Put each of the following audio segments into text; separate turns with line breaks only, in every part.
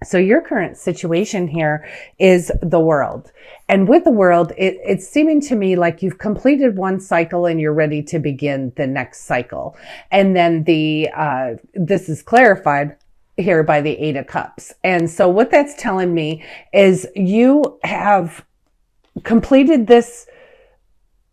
So your current situation here is the world. And with the world, it's seeming to me like you've completed one cycle and you're ready to begin the next cycle. And then this is clarified here by the Eight of Cups. And so what that's telling me is you have completed this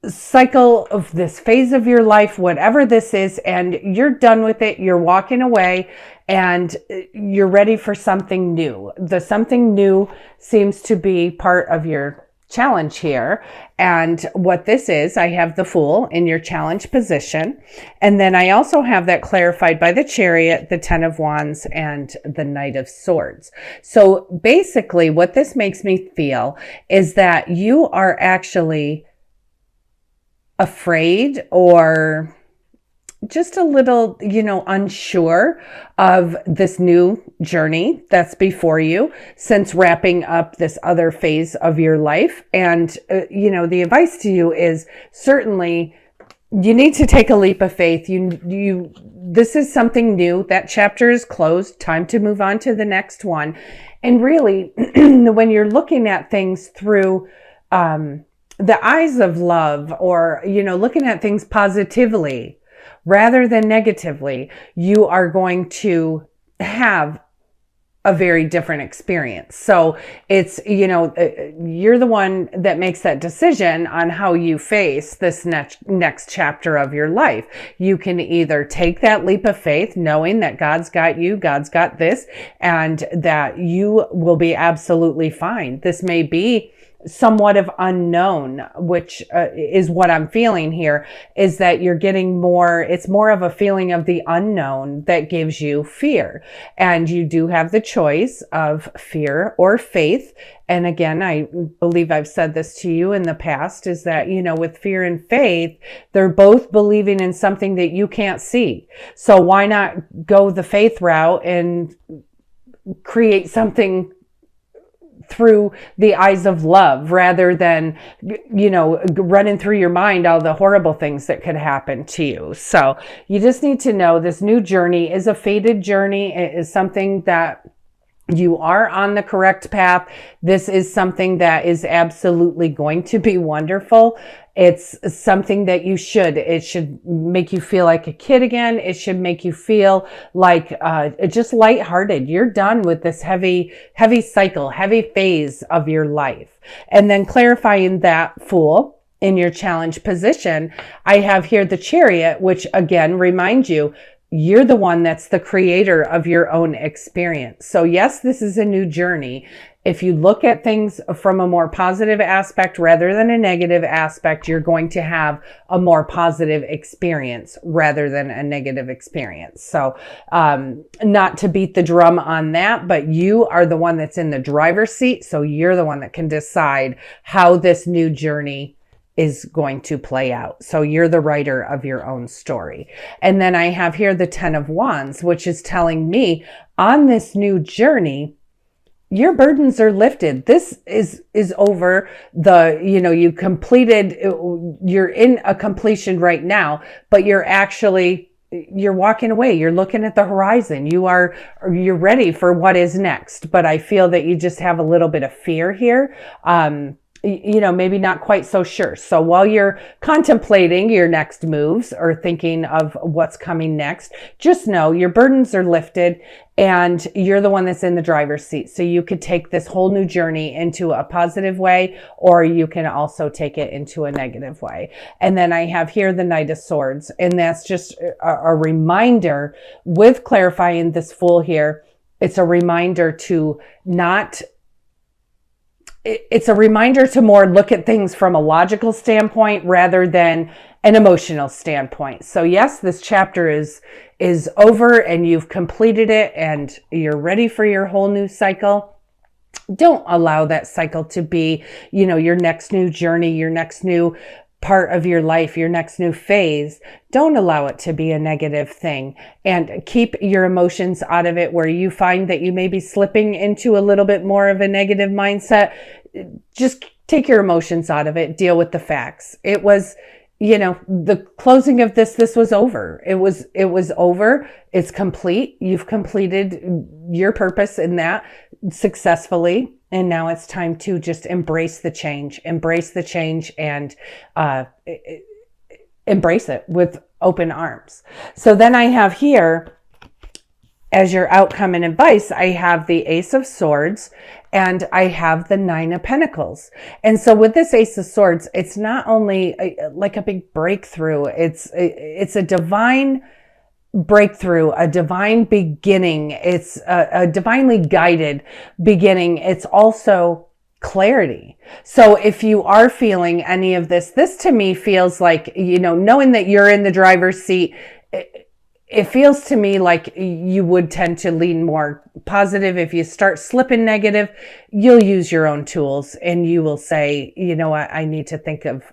cycle of this phase of your life, whatever this is, and you're done with it. You're walking away and you're ready for something new. The something new seems to be part of your challenge here. And what this is, I have the Fool in your challenge position. And then I also have that clarified by the Chariot, the Ten of Wands, and the Knight of Swords. So basically what this makes me feel is that you are actually afraid or just a little, unsure of this new journey that's before you since wrapping up this other phase of your life. And, the advice to you is certainly you need to take a leap of faith. This is something new. That chapter is closed. Time to move on to the next one. And really, when you're looking at things through, the eyes of love, or, looking at things positively rather than negatively, you are going to have a very different experience. So it's, you're the one that makes that decision on how you face this next chapter of your life. You can either take that leap of faith, knowing that God's got you, God's got this, and that you will be absolutely fine. This may be somewhat of unknown, which is what I'm feeling here, is that you're getting it's more of a feeling of the unknown that gives you fear. And you do have the choice of fear or faith. And again, I believe I've said this to you in the past, is that, with fear and faith, they're both believing in something that you can't see. So why not go the faith route and create something through the eyes of love, rather than, running through your mind all the horrible things that could happen to you. So you just need to know this new journey is a fated journey. It is something that you are on the correct path. This is something that is absolutely going to be wonderful. It's something that it should make you feel like a kid again. It should make you feel like, just lighthearted. You're done with this heavy cycle, heavy phase of your life. And then clarifying that Fool in your challenge position, I have here the Chariot, which again reminds you, you're the one that's the creator of your own experience. So yes, this is a new journey. If you look at things from a more positive aspect rather than a negative aspect, you're going to have a more positive experience rather than a negative experience. So, not to beat the drum on that, but you are the one that's in the driver's seat. So you're the one that can decide how this new journey is going to play out. So you're the writer of your own story. And then I have here the Ten of Wands, which is telling me on this new journey, your burdens are lifted. This is over. You completed, you're in a completion right now, but you're walking away. You're looking at the horizon. You're ready for what is next. But I feel that you just have a little bit of fear here. Maybe not quite so sure. So while you're contemplating your next moves or thinking of what's coming next, just know your burdens are lifted and you're the one that's in the driver's seat. So you could take this whole new journey into a positive way, or you can also take it into a negative way. And then I have here the Knight of Swords, and that's just a reminder with clarifying this Fool here. It's a reminder to it's a reminder to more look at things from a logical standpoint rather than an emotional standpoint. So yes, this chapter is over and you've completed it and you're ready for your whole new cycle. Don't allow that cycle to be, your next new journey, your next new part of your life, your next new phase. Don't allow it to be a negative thing, and keep your emotions out of it. Where you find that you may be slipping into a little bit more of a negative mindset, just take your emotions out of it. Deal with the facts. It was, the closing of this was over. It was over. It's complete. You've completed your purpose in that. successfully. And now it's time to just embrace the change and embrace it with open arms. So then I have here, as your outcome and advice, I have the Ace of Swords and I have the Nine of Pentacles. And so with this Ace of Swords, it's not only like a big breakthrough, it's a divine breakthrough, a divine beginning. It's a divinely guided beginning. It's also clarity. So if you are feeling any of this to me feels like, knowing that you're in the driver's seat, it feels to me like you would tend to lean more positive. If you start slipping negative, you'll use your own tools and you will say, I need to think of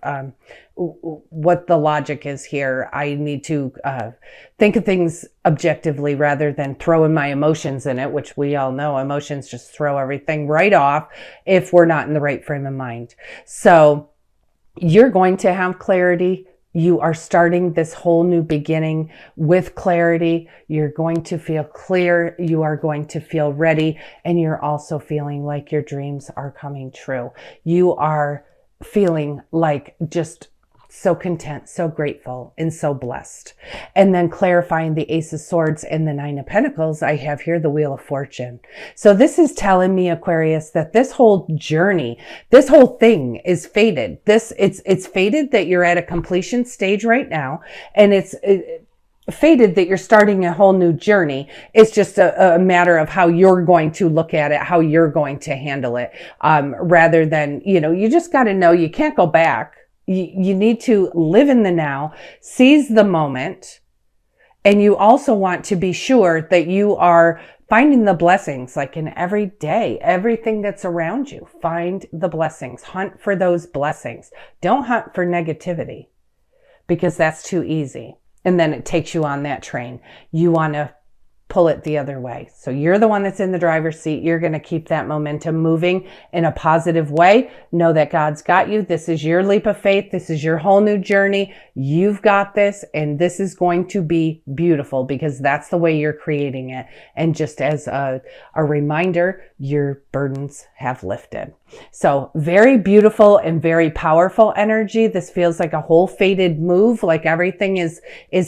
what the logic is here. I need to think of things objectively rather than throwing my emotions in it, which we all know emotions just throw everything right off if we're not in the right frame of mind. So you're going to have clarity. You are starting this whole new beginning with clarity. You're going to feel clear. You are going to feel ready. And you're also feeling like your dreams are coming true. You are feeling like just so content, so grateful, and so blessed. And then clarifying the Ace of Swords and the Nine of Pentacles, I have here the Wheel of Fortune. So this is telling me, Aquarius, that this whole journey, this whole thing is fated. It's fated that you're at a completion stage right now, and it's fated that you're starting a whole new journey. It's just a matter of how you're going to look at it, how you're going to handle it, rather than, you just got to know you can't go back. You need to live in the now, seize the moment, and you also want to be sure that you are finding the blessings, like in every day, everything that's around you. Find the blessings, hunt for those blessings. Don't hunt for negativity because that's too easy. And then it takes you on that train. You want to pull it the other way. So you're the one that's in the driver's seat. You're going to keep that momentum moving in a positive way. Know that God's got you. This is your leap of faith. This is your whole new journey. You've got this, and this is going to be beautiful because that's the way you're creating it. And just as a reminder, your burdens have lifted. So very beautiful and very powerful energy. This feels like a whole fated move, like everything is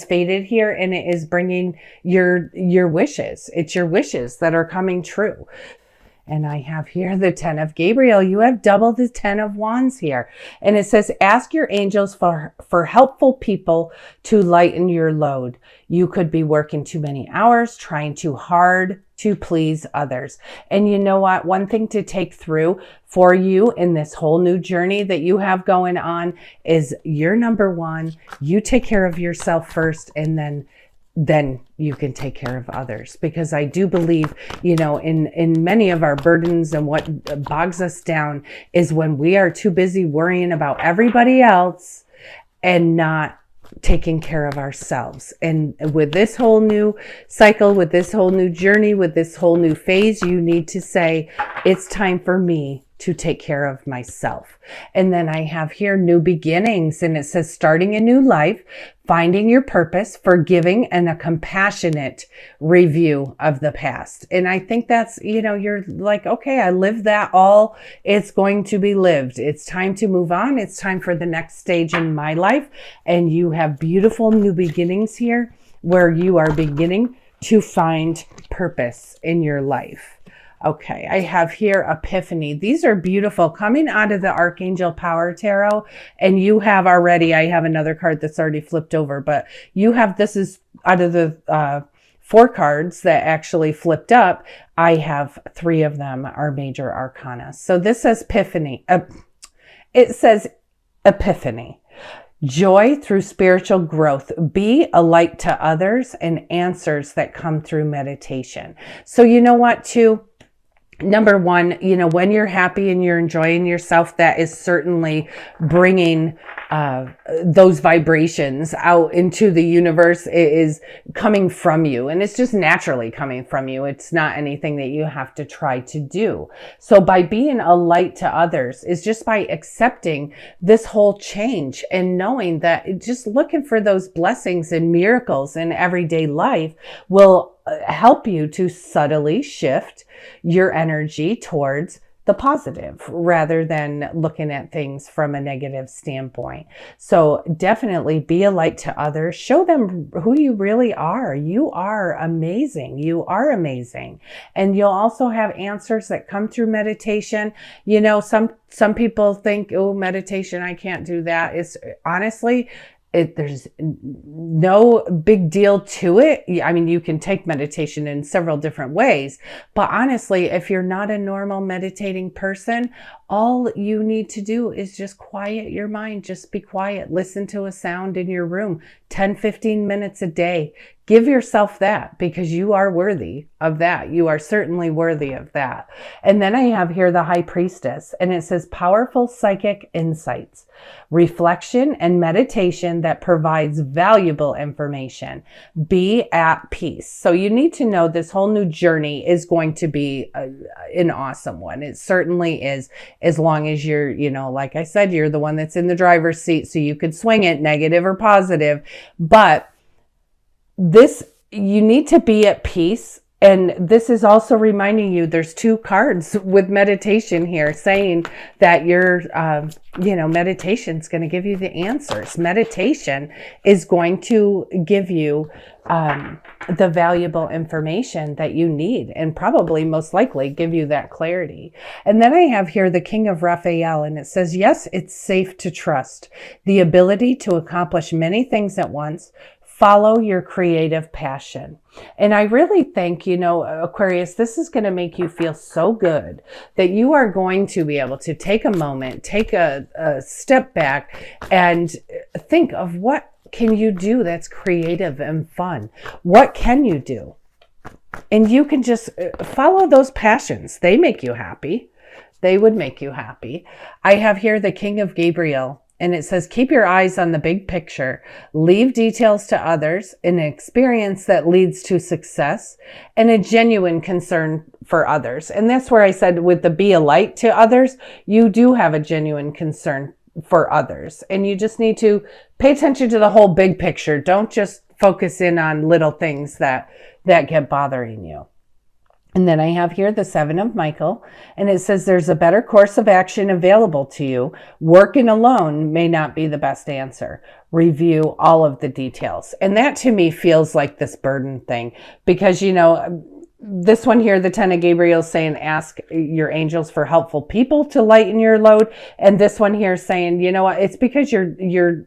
fated here, and it is bringing your wishes. It's your wishes that are coming true. And I have here the 10 of Gabriel. You have double the 10 of Wands here. And it says, ask your angels for helpful people to lighten your load. You could be working too many hours, trying too hard to please others. And you know what? One thing to take through for you in this whole new journey that you have going on is you're number one. You take care of yourself first, and then you can take care of others. Because I do believe, in many of our burdens and what bogs us down is when we are too busy worrying about everybody else and not taking care of ourselves. And with this whole new cycle, with this whole new journey, with this whole new phase, you need to say, it's time for me to take care of myself. And then I have here new beginnings, and it says starting a new life, finding your purpose, forgiving, and a compassionate review of the past. And I think that's, you're like, okay, I lived that all. It's going to be lived. It's time to move on. It's time for the next stage in my life. And you have beautiful new beginnings here where you are beginning to find purpose in your life. Okay, I have here Epiphany. These are beautiful, coming out of the Archangel Power Tarot. And you have already, I have another card that's already flipped over, but you have, this is out of the 4 cards that actually flipped up. I have 3 of them are major arcana. So this says Epiphany. It says Epiphany. Joy through spiritual growth. Be a light to others, and answers that come through meditation. So you know what, too? Number one, when you're happy and you're enjoying yourself, that is certainly bringing those vibrations out into the universe is coming from you, and it's just naturally coming from you. It's not anything that you have to try to do. So by being a light to others is just by accepting this whole change and knowing that just looking for those blessings and miracles in everyday life will help you to subtly shift your energy towards the positive rather than looking at things from a negative standpoint. So definitely be a light to others. Show them who you really are. You are amazing. You are amazing. And you'll also have answers that come through meditation. You know, some people think, oh, meditation, I can't do that. It's honestly, there's no big deal to it. I mean, you can take meditation in several different ways, but honestly, if you're not a normal meditating person, all you need to do is just quiet your mind. Just be quiet. Listen to a sound in your room, 10, 15 minutes a day. Give yourself that, because you are worthy of that. You are certainly worthy of that. And then I have here the High Priestess, and it says powerful psychic insights, reflection and meditation that provides valuable information. Be at peace. So you need to know this whole new journey is going to be an awesome one. It certainly is, as long as you're, you know, like I said, you're the one that's in the driver's seat, so you could swing it negative or positive. But you need to be at peace. And this is also reminding you, there's 2 cards with meditation here saying that your, meditation is going to give you the answers. Meditation is going to give you the valuable information that you need, and probably most likely give you that clarity. And then I have here the King of Raphael, and it says, yes, it's safe to trust the ability to accomplish many things at once. Follow your creative passion. And I really think, Aquarius, this is going to make you feel so good that you are going to be able to take a moment, take a step back and think of what can you do that's creative and fun? What can you do? And you can just follow those passions. They make you happy. They would make you happy. I have here the King of Gabriel. And it says, keep your eyes on the big picture, leave details to others, an experience that leads to success, and a genuine concern for others. And that's where I said with the be a light to others, you do have a genuine concern for others. And you just need to pay attention to the whole big picture. Don't just focus in on little things that get bothering you. And then I have here the 7 of Michael, and it says there's a better course of action available to you. Working alone may not be the best answer. Review all of the details. And that to me feels like this burden thing, because, this one here, the 10 of Gabriel, is saying ask your angels for helpful people to lighten your load. And this one here is saying, you know what, it's because you're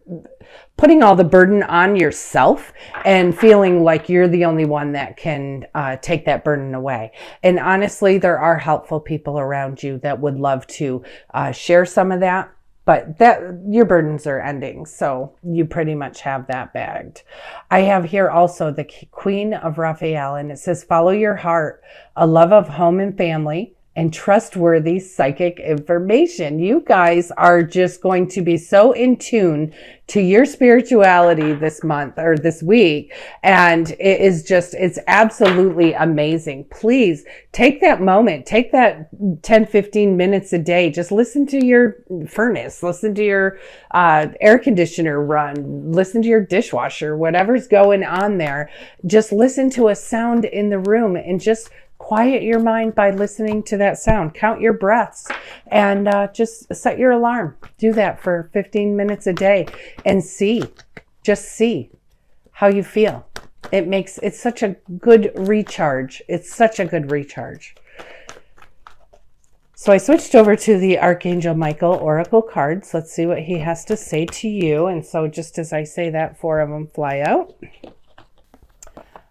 putting all the burden on yourself and feeling like you're the only one that can take that burden away. And honestly, there are helpful people around you that would love to share some of that. But your burdens are ending, so you pretty much have that bagged. I have here also the Queen of Raphael, and it says, follow your heart, a love of home and family, and trustworthy psychic information. You guys are just going to be so in tune to your spirituality this month or this week. And it's absolutely amazing. Please take that moment, take that 10, 15 minutes a day. Just listen to your furnace, listen to your air conditioner run, listen to your dishwasher, whatever's going on there. Just listen to a sound in the room and just quiet your mind by listening to that sound. Count your breaths and just set your alarm. Do that for 15 minutes a day and just see how you feel. It's such a good recharge. It's such a good recharge. So I switched over to the Archangel Michael Oracle cards. Let's see what he has to say to you. And so just as I say that, 4 of them fly out.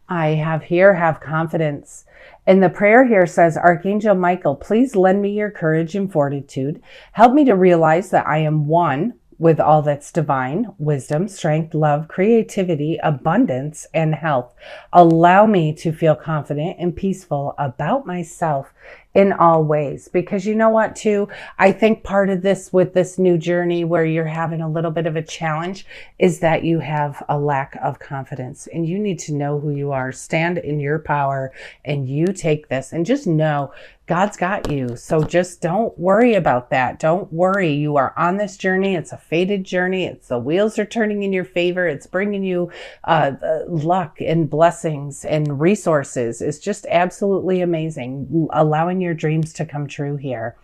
I have here, have confidence. And the prayer here says, Archangel Michael, please lend me your courage and fortitude. Help me to realize that I am one with all that's divine, wisdom, strength, love, creativity, abundance, and health. Allow me to feel confident and peaceful about myself in all ways. Because you know what, too? I think part of this with this new journey where you're having a little bit of a challenge is that you have a lack of confidence, and you need to know who you are. Stand in your power, and you take this, and just know God's got you. So just don't worry about that. Don't worry. You are on this journey. It's a fated journey. It's the wheels are turning in your favor. It's bringing you luck and blessings and resources. It's just absolutely amazing. Allowing your dreams to come true here.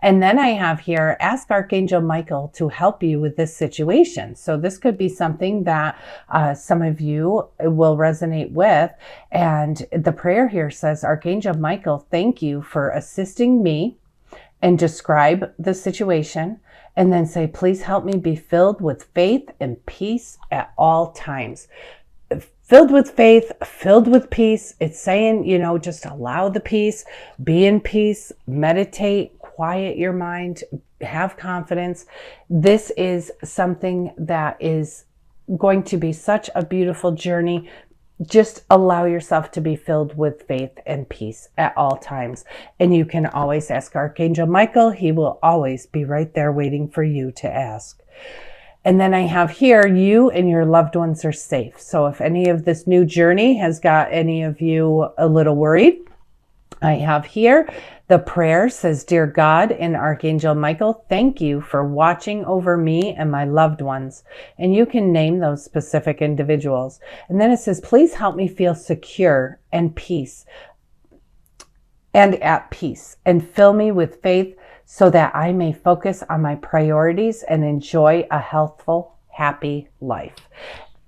And then I have here, ask Archangel Michael to help you with this situation. So this could be something that some of you will resonate with. And the prayer here says, Archangel Michael, thank you for assisting me, and describe the situation, and then say, please help me be filled with faith and peace at all times. Filled with faith, filled with peace. It's saying, just allow the peace, be in peace, meditate, quiet your mind, have confidence. This is something that is going to be such a beautiful journey. Just allow yourself to be filled with faith and peace at all times. And you can always ask Archangel Michael. He will always be right there waiting for you to ask. And then I have here, you and your loved ones are safe. So if any of this new journey has got any of you a little worried, I have here the prayer says, Dear God and Archangel Michael, thank you for watching over me and my loved ones. And you can name those specific individuals. And then it says, please help me feel secure and peace and at peace, and fill me with faith so that I may focus on my priorities and enjoy a healthful, happy life.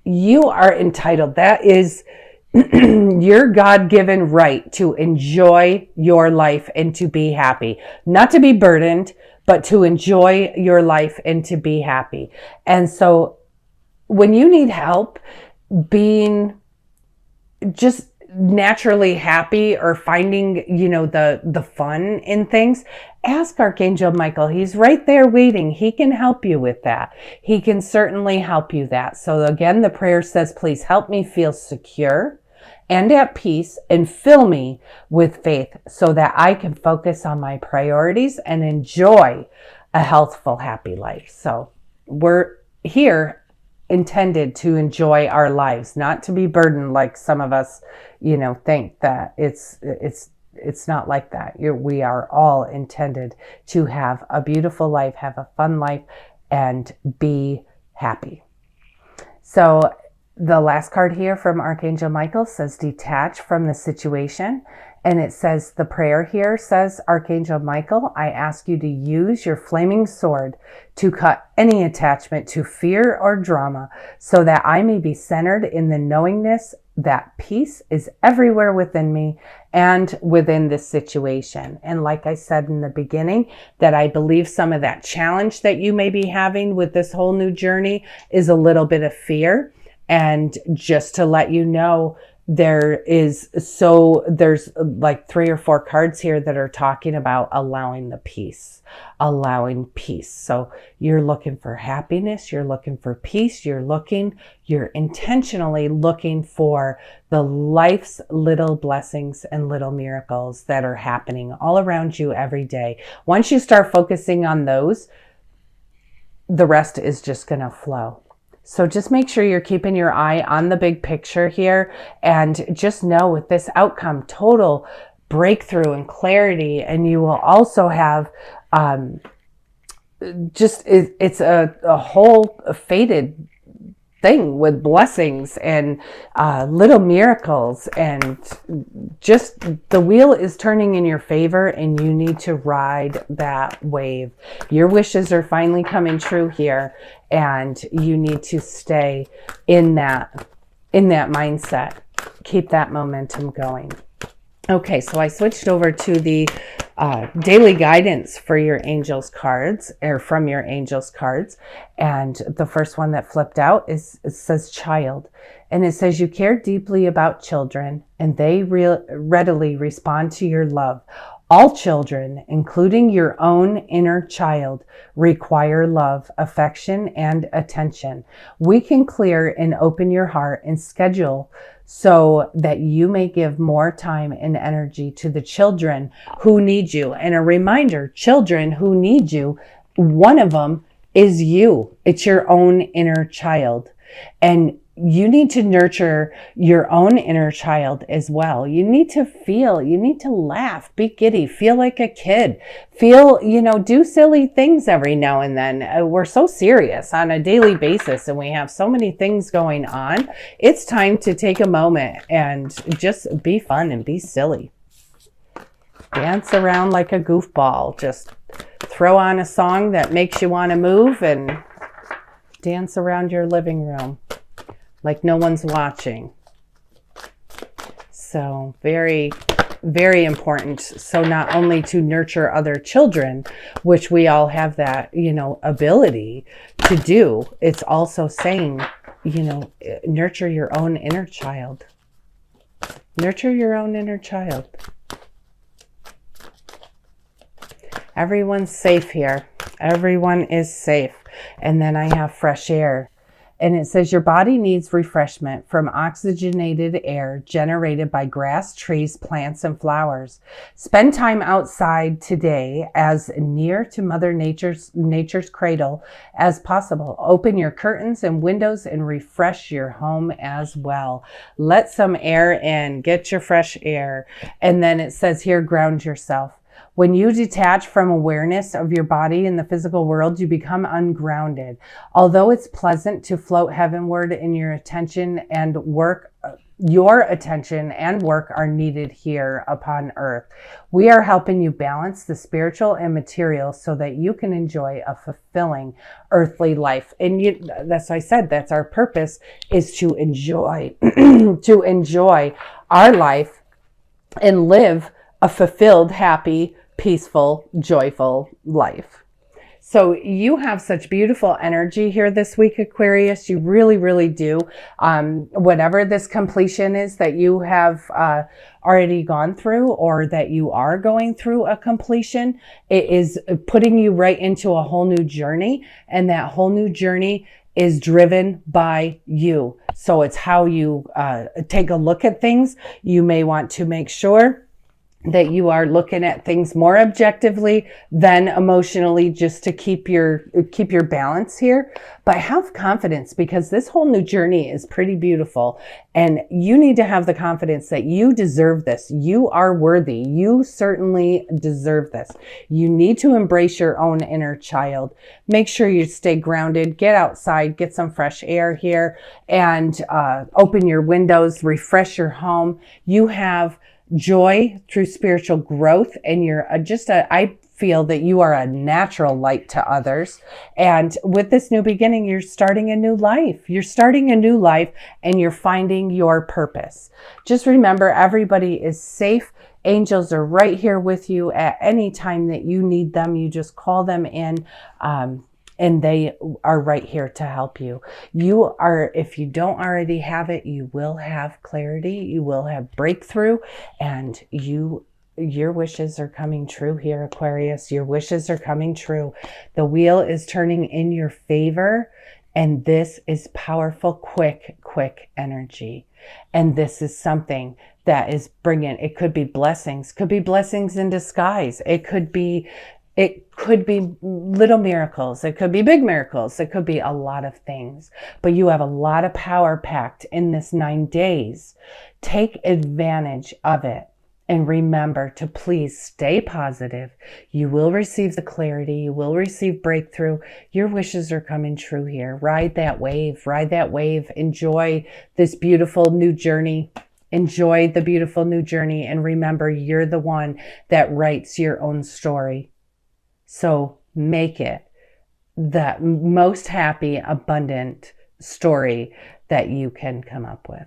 You are entitled. That is your God-given right to enjoy your life and to be happy. Not to be burdened, but to enjoy your life and to be happy. And so when you need help being just naturally happy or finding, the fun in things, ask Archangel Michael. He's right there waiting. He can help you with that. He can certainly help you that. So again, the prayer says, please help me feel secure and at peace, and fill me with faith so that I can focus on my priorities and enjoy a healthful, happy life. So we're here intended to enjoy our lives, not to be burdened like some of us, think that it's not like that. We are all intended to have a beautiful life, have a fun life, and be happy. So the last card here from Archangel Michael says, detach from the situation. And it says, the prayer here says, Archangel Michael, I ask you to use your flaming sword to cut any attachment to fear or drama so that I may be centered in the knowingness that peace is everywhere within me and within this situation. And like I said in the beginning, that I believe some of that challenge that you may be having with this whole new journey is a little bit of fear. And just to let you know, there's like 3 or 4 cards here that are talking about allowing peace. So you're looking for happiness, you're looking for peace, you're intentionally looking for the life's little blessings and little miracles that are happening all around you every day. Once you start focusing on those, the rest is just going to flow. So just make sure you're keeping your eye on the big picture here, and just know with this outcome, total breakthrough and clarity. And you will also have it's a whole fated thing with blessings and little miracles, and just the wheel is turning in your favor, and you need to ride that wave. Your wishes are finally coming true here, and you need to stay in that mindset. Keep that momentum going. Okay, so I switched over to the daily guidance for your angels cards, or from your angels cards. And the first one that flipped out it says child. And it says, you care deeply about children, and they readily respond to your love. All children, including your own inner child, require love, affection, and attention. We can clear and open your heart and schedule so that you may give more time and energy to the children who need you. And a reminder, children who need you, one of them is you. It's your own inner child. And you need to nurture your own inner child as well. You need to feel, you need to laugh, be giddy, feel like a kid, feel, do silly things every now and then. We're so serious on a daily basis and we have so many things going on. It's time to take a moment and just be fun and be silly. Dance around like a goofball. Just throw on a song that makes you want to move and dance around your living room like no one's watching. So very, very important. So not only to nurture other children, which we all have that, ability to do, it's also saying, nurture your own inner child. Nurture your own inner child. Everyone's safe here. Everyone is safe. And then I have fresh air. And it says your body needs refreshment from oxygenated air generated by grass, trees, plants, and flowers. Spend time outside today as near to Mother Nature's cradle as possible. Open your curtains and windows and refresh your home as well. Let some air in. Get your fresh air. And then it says here, ground yourself. When you detach from awareness of your body in the physical world, you become ungrounded. Although it's pleasant to float heavenward in your attention and work are needed here upon earth. We are helping you balance the spiritual and material so that you can enjoy a fulfilling earthly life. And that's why I said that's our purpose, is to enjoy, to enjoy our life and live a fulfilled, happy, peaceful, joyful life. So you have such beautiful energy here this week, Aquarius. You really, really do. Whatever this completion is that you have already gone through or that you are going through a completion, it is putting you right into a whole new journey. And that whole new journey is driven by you. So it's how you take a look at things. You may want to make sure that you are looking at things more objectively than emotionally, just to keep your balance here. But have confidence, because this whole new journey is pretty beautiful, and you need to have the confidence that you deserve this. You are worthy. You certainly deserve this. You need to embrace your own inner child. Make sure you stay grounded, get outside, get some fresh air here, and open your windows, refresh your home. You have joy through spiritual growth, and you're I feel that you are a natural light to others. And with this new beginning, you're starting a new life. You're starting a new life and you're finding your purpose. Just remember, everybody is safe. Angels are right here with you at any time that you need them. You just call them in. And they are right here to help you. You are, if you don't already have it, you will have clarity, you will have breakthrough, and your wishes are coming true here, Aquarius. Your wishes are coming true. The wheel is turning in your favor, and this is powerful, quick energy. And this is something that is bringing, it could be blessings in disguise. It could be little miracles. It could be big miracles. It could be a lot of things. But you have a lot of power packed in this 9 days. Take advantage of it. And remember to please stay positive. You will receive the clarity. You will receive breakthrough. Your wishes are coming true here. Ride that wave. Ride that wave. Enjoy this beautiful new journey. Enjoy the beautiful new journey. And remember, you're the one that writes your own story. So make it the most happy, abundant story that you can come up with.